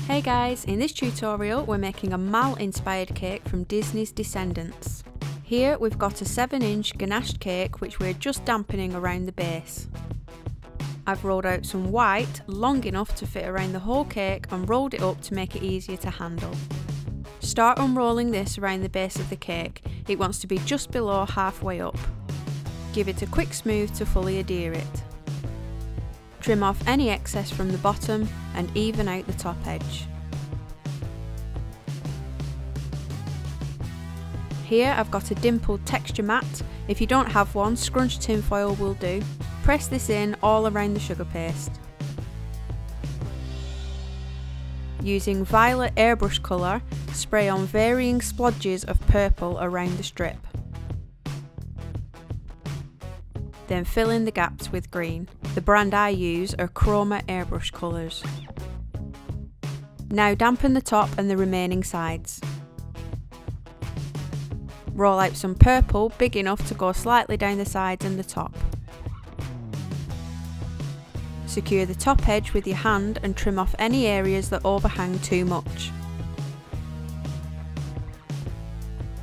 Hey guys, in this tutorial we're making a Mal inspired cake from Disney's Descendants. Here we've got a 7-inch ganached cake which we're just dampening around the base. I've rolled out some white long enough to fit around the whole cake and rolled it up to make it easier to handle. Start unrolling this around the base of the cake. It wants to be just below halfway up. Give it a quick smooth to fully adhere it. Trim off any excess from the bottom and even out the top edge. Here I've got a dimpled texture mat. If you don't have one, scrunched tin foil will do. Press this in all around the sugar paste. Using violet airbrush colour, spray on varying splodges of purple around the strip. Then fill in the gaps with green. The brand I use are Chroma airbrush colours. Now dampen the top and the remaining sides. Roll out some purple big enough to go slightly down the sides and the top. Secure the top edge with your hand and trim off any areas that overhang too much.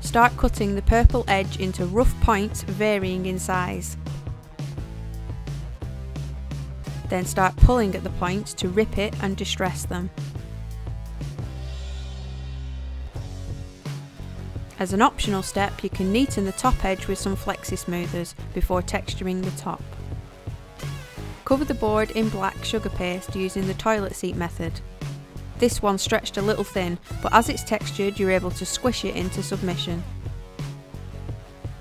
Start cutting the purple edge into rough points varying in size. Then start pulling at the points to rip it and distress them. As an optional step, you can neaten the top edge with some flexi smoothers before texturing the top. Cover the board in black sugar paste using the toilet seat method. This one stretched a little thin, but as it's textured you're able to squish it into submission.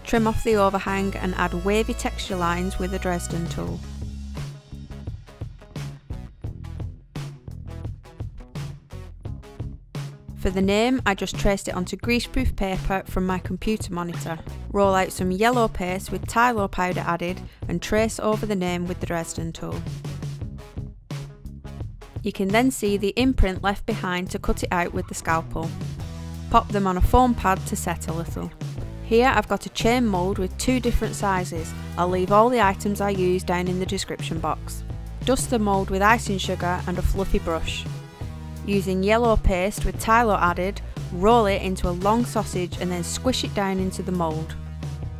Trim off the overhang and add wavy texture lines with a Dresden tool. For the name, I just traced it onto greaseproof paper from my computer monitor. Roll out some yellow paste with Tylo powder added and trace over the name with the Dresden tool. You can then see the imprint left behind to cut it out with the scalpel. Pop them on a foam pad to set a little. Here I've got a chain mould with 2 different sizes. I'll leave all the items I use down in the description box. Dust the mould with icing sugar and a fluffy brush. Using yellow paste with Tylo added, roll it into a long sausage and then squish it down into the mould.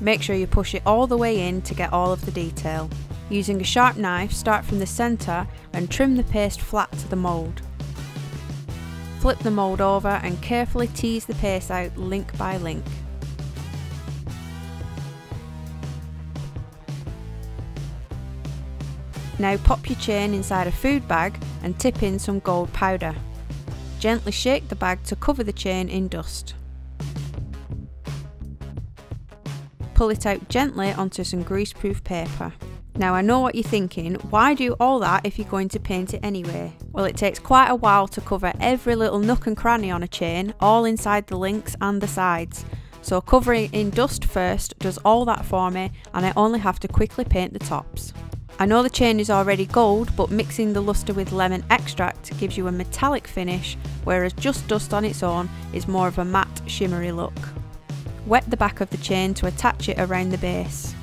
Make sure you push it all the way in to get all of the detail. Using a sharp knife, start from the centre and trim the paste flat to the mould. Flip the mould over and carefully tease the paste out link by link. Now pop your chain inside a food bag and tip in some gold powder. Gently shake the bag to cover the chain in dust. Pull it out gently onto some greaseproof paper. Now I know what you're thinking, why do all that if you're going to paint it anyway? Well, it takes quite a while to cover every little nook and cranny on a chain, all inside the links and the sides. So covering in dust first does all that for me and I only have to quickly paint the tops. I know the chain is already gold, but mixing the lustre with lemon extract gives you a metallic finish, whereas just dust on its own is more of a matte, shimmery look. Wet the back of the chain to attach it around the base.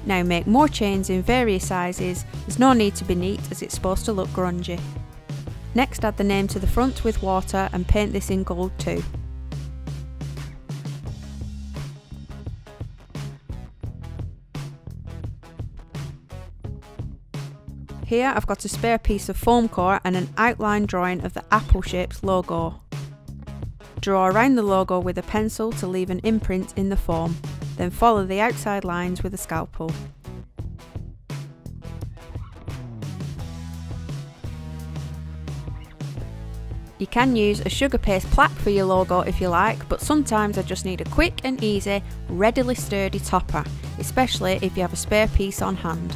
Now make more chains in various sizes. There's no need to be neat as it's supposed to look grungy. Next, add the name to the front with water and paint this in gold too. Here I've got a spare piece of foam core and an outline drawing of the apple shaped logo. Draw around the logo with a pencil to leave an imprint in the foam, then follow the outside lines with a scalpel. You can use a sugar paste plaque for your logo if you like, but sometimes I just need a quick and easy, readily sturdy topper, especially if you have a spare piece on hand.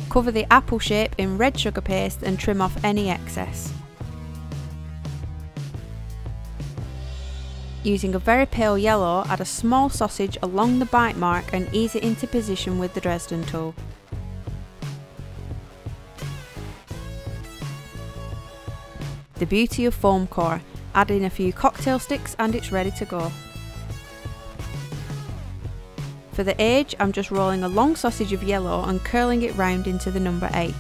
Cover the apple shape in red sugar paste and trim off any excess. Using a very pale yellow, add a small sausage along the bite mark and ease it into position with the Dresden tool. The beauty of foam core, add in a few cocktail sticks and it's ready to go. For the edge, I'm just rolling a long sausage of yellow and curling it round into the number 8.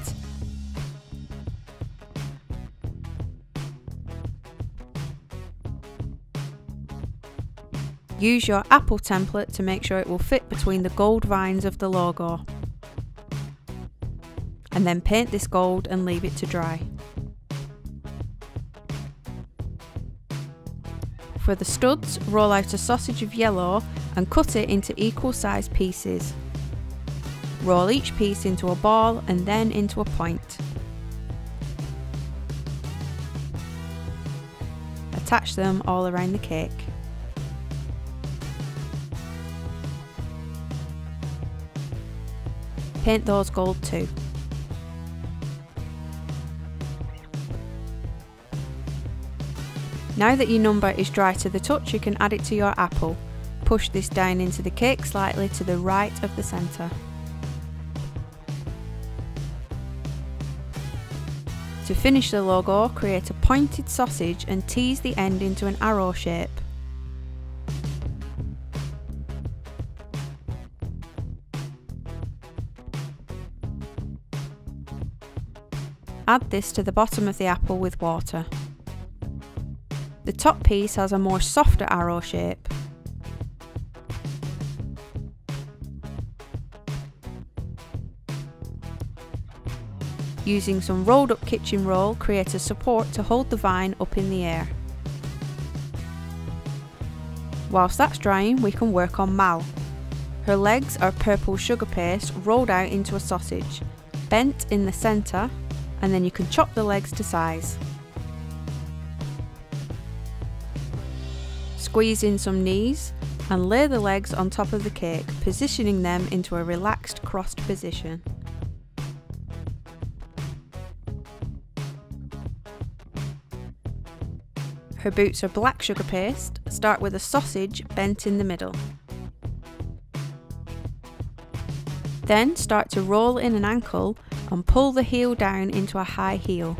Use your apple template to make sure it will fit between the gold vines of the logo. And then paint this gold and leave it to dry. For the studs, roll out a sausage of yellow and cut it into equal sized pieces. Roll each piece into a ball and then into a point. Attach them all around the cake. Paint those gold too. Now that your number is dry to the touch, you can add it to your apple. Push this down into the cake slightly to the right of the centre. To finish the logo, create a pointed sausage and tease the end into an arrow shape. Add this to the bottom of the apple with water. The top piece has a more softer arrow shape. Using some rolled up kitchen roll, create a support to hold the vine up in the air. Whilst that's drying, we can work on Mal. Her legs are purple sugar paste rolled out into a sausage, bent in the centre, and then you can chop the legs to size. Squeeze in some knees and lay the legs on top of the cake, positioning them into a relaxed crossed position. Her boots are black sugar paste. Start with a sausage bent in the middle. Then start to roll in an ankle and pull the heel down into a high heel.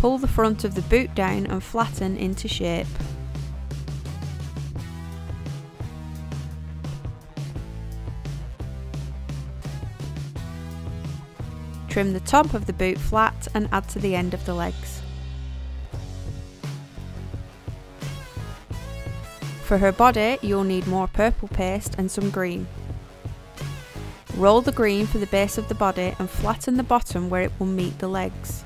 Pull the front of the boot down and flatten into shape. Trim the top of the boot flat and add to the end of the legs. For her body, you'll need more purple paste and some green. Roll the green for the base of the body and flatten the bottom where it will meet the legs.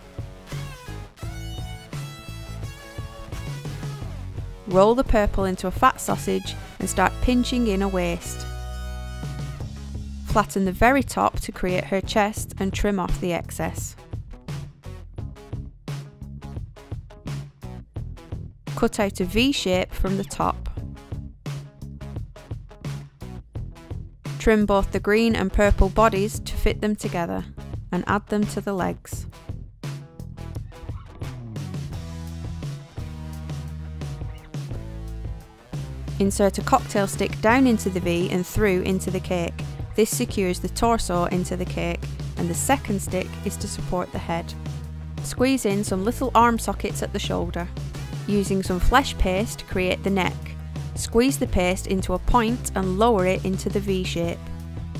Roll the purple into a fat sausage and start pinching in a waist. Flatten the very top to create her chest and trim off the excess. Cut out a V shape from the top. Trim both the green and purple bodies to fit them together and add them to the legs. Insert a cocktail stick down into the V and through into the cake. This secures the torso into the cake, and the second stick is to support the head. Squeeze in some little arm sockets at the shoulder. Using some flesh paste, create the neck. Squeeze the paste into a point and lower it into the V shape.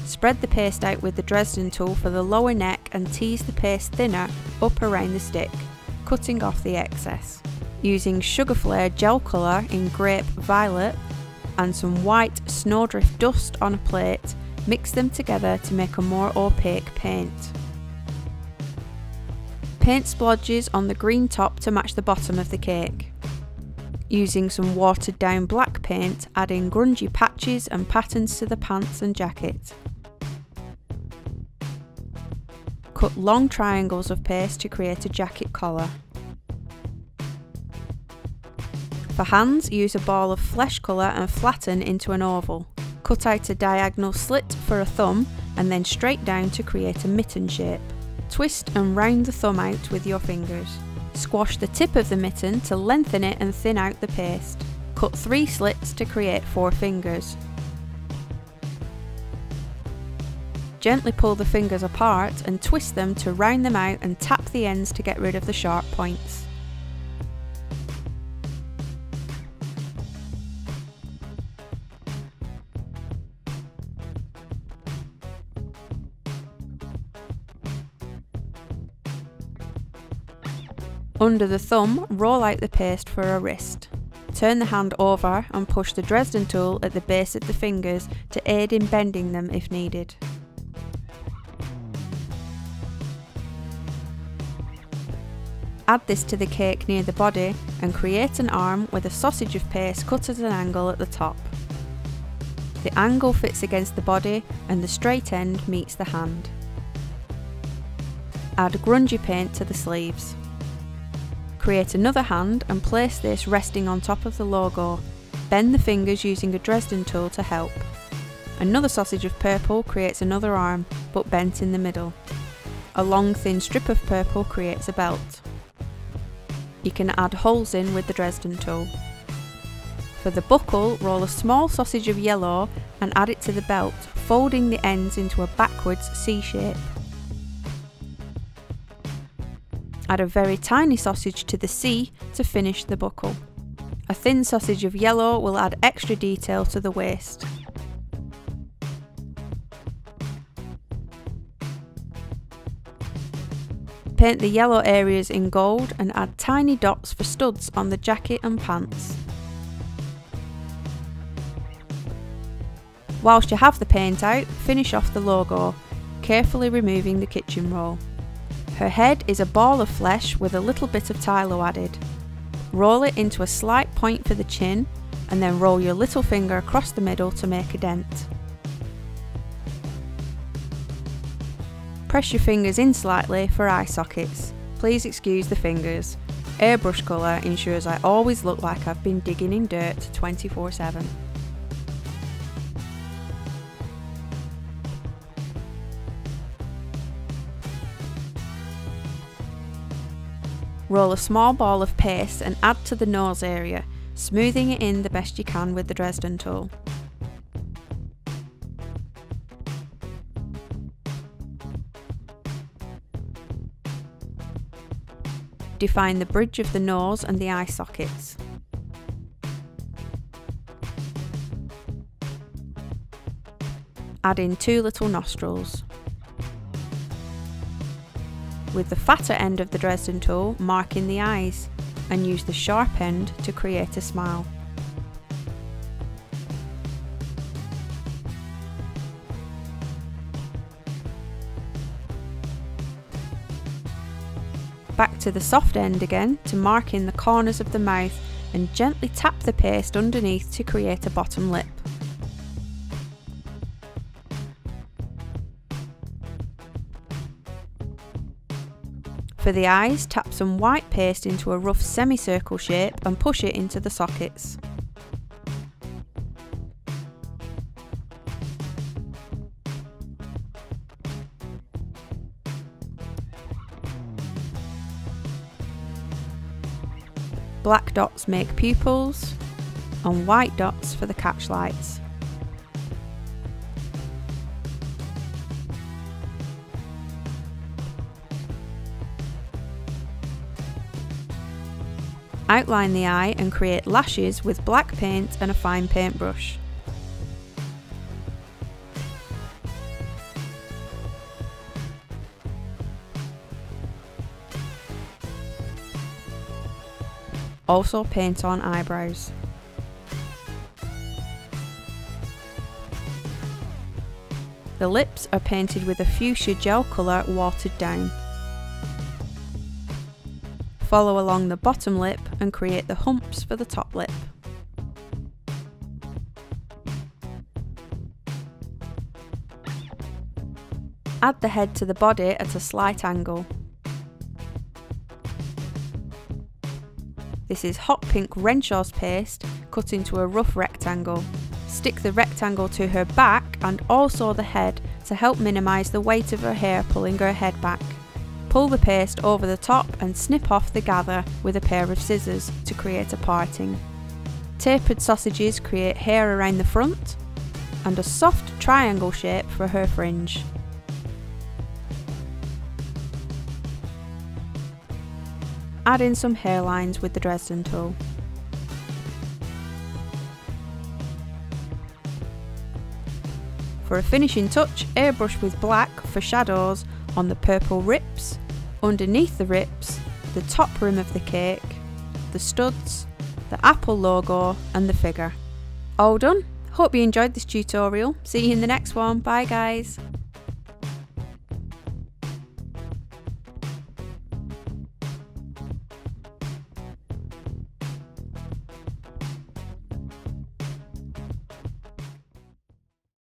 Spread the paste out with the Dresden tool for the lower neck and tease the paste thinner up around the stick, cutting off the excess. Using Sugar Flare gel colour in grape violet and some white snowdrift dust on a plate, mix them together to make a more opaque paint. Paint splodges on the green top to match the bottom of the cake. Using some watered down black paint, add in grungy patches and patterns to the pants and jacket. Cut long triangles of paste to create a jacket collar. For hands, use a ball of flesh colour and flatten into an oval. Cut out a diagonal slit for a thumb and then straight down to create a mitten shape. Twist and round the thumb out with your fingers. Squash the tip of the mitten to lengthen it and thin out the paste. Cut 3 slits to create 4 fingers. Gently pull the fingers apart and twist them to round them out and tap the ends to get rid of the sharp points. Under the thumb, roll out the paste for a wrist. Turn the hand over and push the Dresden tool at the base of the fingers to aid in bending them if needed. Add this to the cake near the body and create an arm with a sausage of paste cut at an angle at the top. The angle fits against the body and the straight end meets the hand. Add grungy paint to the sleeves. Create another hand and place this resting on top of the logo. Bend the fingers using a Dresden tool to help. Another sausage of purple creates another arm, but bent in the middle. A long thin strip of purple creates a belt. You can add holes in with the Dresden tool. For the buckle, roll a small sausage of yellow and add it to the belt, folding the ends into a backwards C shape. Add a very tiny sausage to the C to finish the buckle. A thin sausage of yellow will add extra detail to the waist. Paint the yellow areas in gold and add tiny dots for studs on the jacket and pants. Whilst you have the paint out, finish off the logo, carefully removing the kitchen roll. Her head is a ball of flesh with a little bit of Tylo added. Roll it into a slight point for the chin and then roll your little finger across the middle to make a dent. Press your fingers in slightly for eye sockets. Please excuse the fingers. Airbrush colour ensures I always look like I've been digging in dirt 24/7. Roll a small ball of paste and add to the nose area, smoothing it in the best you can with the Dresden tool. Define the bridge of the nose and the eye sockets. Add in 2 little nostrils. With the fatter end of the Dresden tool, mark in the eyes and use the sharp end to create a smile. Back to the soft end again to mark in the corners of the mouth and gently tap the paste underneath to create a bottom lip. For the eyes, tap some white paste into a rough semicircle shape and push it into the sockets. Black dots make pupils and white dots for the catch lights. Outline the eye and create lashes with black paint and a fine paintbrush. Also paint on eyebrows. The lips are painted with a fuchsia gel colour watered down. Follow along the bottom lip and create the humps for the top lip. Add the head to the body at a slight angle. This is hot pink Renshaw's paste cut into a rough rectangle. Stick the rectangle to her back and also the head to help minimise the weight of her hair pulling her head back. Pull the paste over the top and snip off the gather with a pair of scissors to create a parting. Tapered sausages create hair around the front and a soft triangle shape for her fringe. Add in some hairlines with the Dresden tool. For a finishing touch, airbrush with black for shadows on the purple rips, underneath the rips the top rim of the cake, the studs, the Apple logo and the figure. All done. Hope you enjoyed this tutorial. See you in the next one. Bye guys.